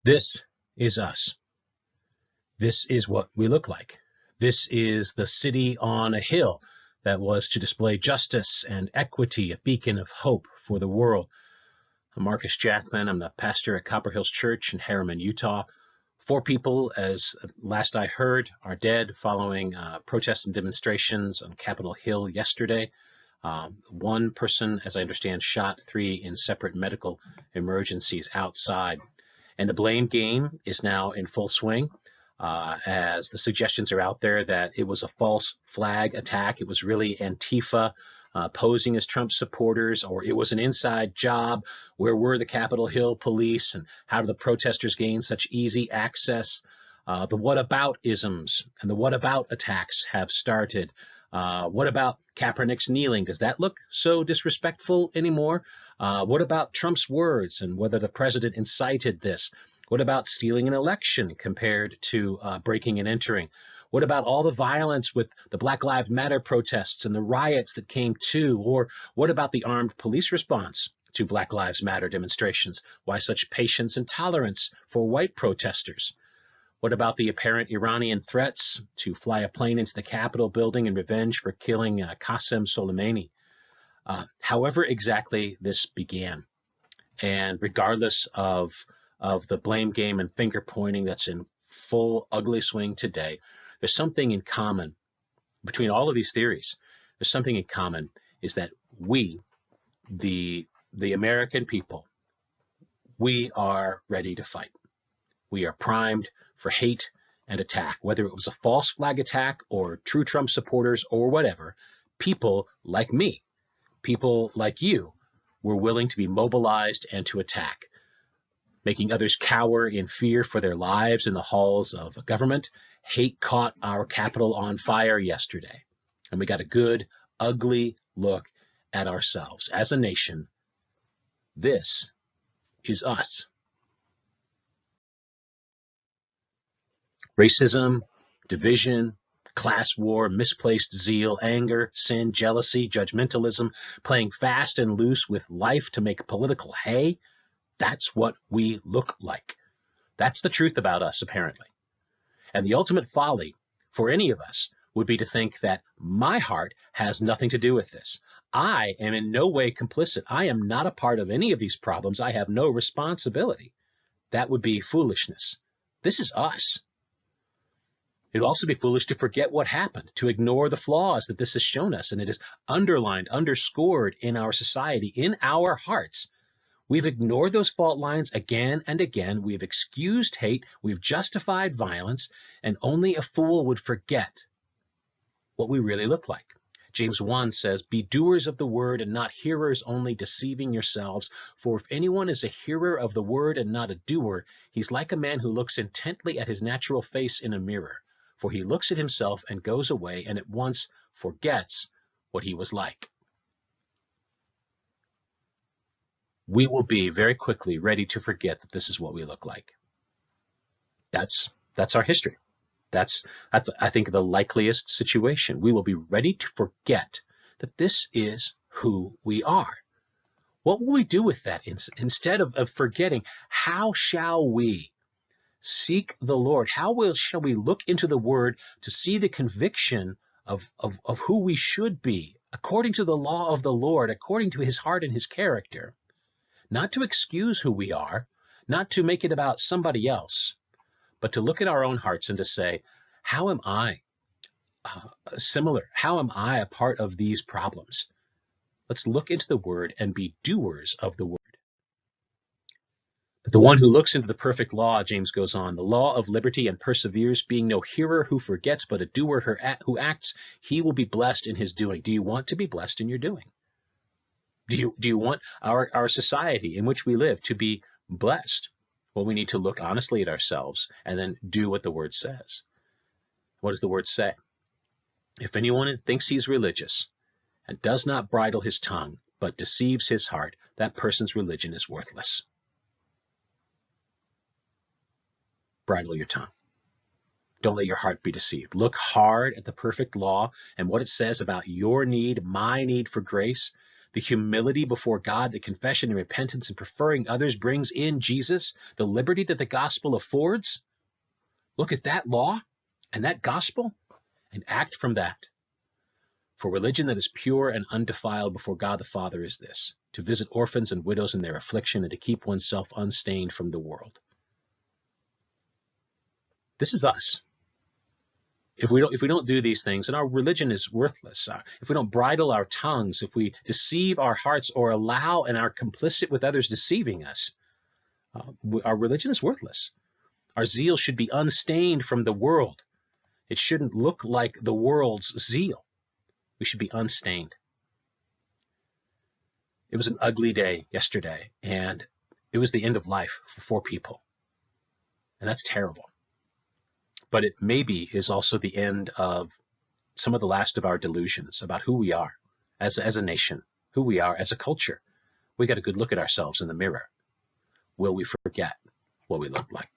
This is us. This is what we look like. This is the city on a hill that was to display justice and equity, a beacon of hope for the world. I'm Marcus Jackman. I'm the pastor at Copper Hills Church in Harriman, Utah. 4 people, as last I heard, are dead following protests and demonstrations on Capitol Hill yesterday. 1 person, as I understand, shot, 3 in separate medical emergencies outside. And the blame game is now in full swing, as the suggestions are out there that it was a false flag attack. It was really Antifa posing as Trump supporters, or it was an inside job. Where were the Capitol Hill police, and how do the protesters gain such easy access? The whataboutisms and the whatabout attacks have started. What about Kaepernick's kneeling? Does that look so disrespectful anymore? What about Trump's words and whether the president incited this? What about stealing an election compared to breaking and entering? What about all the violence with the Black Lives Matter protests and the riots that came too? Or what about the armed police response to Black Lives Matter demonstrations? Why such patience and tolerance for white protesters? What about the apparent Iranian threats to fly a plane into the Capitol building in revenge for killing Qasem Soleimani? However exactly this began, and regardless of the blame game and finger pointing that's in full ugly swing today, there's something in common between all of these theories. There's something in common, is that we, the American people, we are ready to fight. We are primed for hate and attack, whether it was a false flag attack or true Trump supporters or whatever. People like me, people like you, were willing to be mobilized and to attack, making others cower in fear for their lives in the halls of government. Hate caught our Capitol on fire yesterday, and we got a good, ugly look at ourselves as a nation. This is us. Racism, division, class war, misplaced zeal, anger, sin, jealousy, judgmentalism, playing fast and loose with life to make political hay. That's what we look like. That's the truth about us, apparently. And the ultimate folly for any of us would be to think that my heart has nothing to do with this. I am in no way complicit. I am not a part of any of these problems. I have no responsibility. That would be foolishness. This is us. It would also be foolish to forget what happened, to ignore the flaws that this has shown us, and it is underlined, underscored in our society, in our hearts. We've ignored those fault lines again and again. We've excused hate. We've justified violence, and only a fool would forget what we really look like. James 1 says, "Be doers of the word and not hearers only, deceiving yourselves. For if anyone is a hearer of the word and not a doer, he's like a man who looks intently at his natural face in a mirror. For he looks at himself and goes away and at once forgets what he was like." We will be very quickly ready to forget that this is what we look like. That's our history. That's I think the likeliest situation. We will be ready to forget that this is who we are. What will we do with that instead of forgetting? How shall we seek the Lord? Shall we look into the Word to see the conviction of who we should be according to the law of the Lord, according to his heart and his character? Not to excuse who we are, not to make it about somebody else, but to look at our own hearts and to say, how am I similar? How am I a part of these problems? Let's look into the Word and be doers of the Word. But the one who looks into the perfect law, James goes on, the law of liberty, and perseveres, being no hearer who forgets, but a doer who acts, he will be blessed in his doing. Do you want to be blessed in your doing? Do you want our society in which we live to be blessed? Well, we need to look honestly at ourselves and then do what the Word says. What does the Word say? If anyone thinks he's religious and does not bridle his tongue, but deceives his heart, that person's religion is worthless. Bridle your tongue. Don't let your heart be deceived. Look hard at the perfect law and what it says about your need, my need for grace. the humility before God, the confession and repentance and preferring others brings in Jesus, the liberty that the gospel affords. Look at that law and that gospel and act from that. For religion that is pure and undefiled before God the Father is this, to visit orphans and widows in their affliction and to keep oneself unstained from the world. This is us. If we don't do these things, then our religion is worthless. If we don't bridle our tongues, if we deceive our hearts or allow and are complicit with others deceiving us, our religion is worthless. Our zeal should be unstained from the world. It shouldn't look like the world's zeal. We should be unstained. It was an ugly day yesterday, and it was the end of life for 4 people. And that's terrible. But it maybe is also the end of some of the last of our delusions about who we are as a nation, who we are as a culture. We got a good look at ourselves in the mirror. Will we forget what we look like?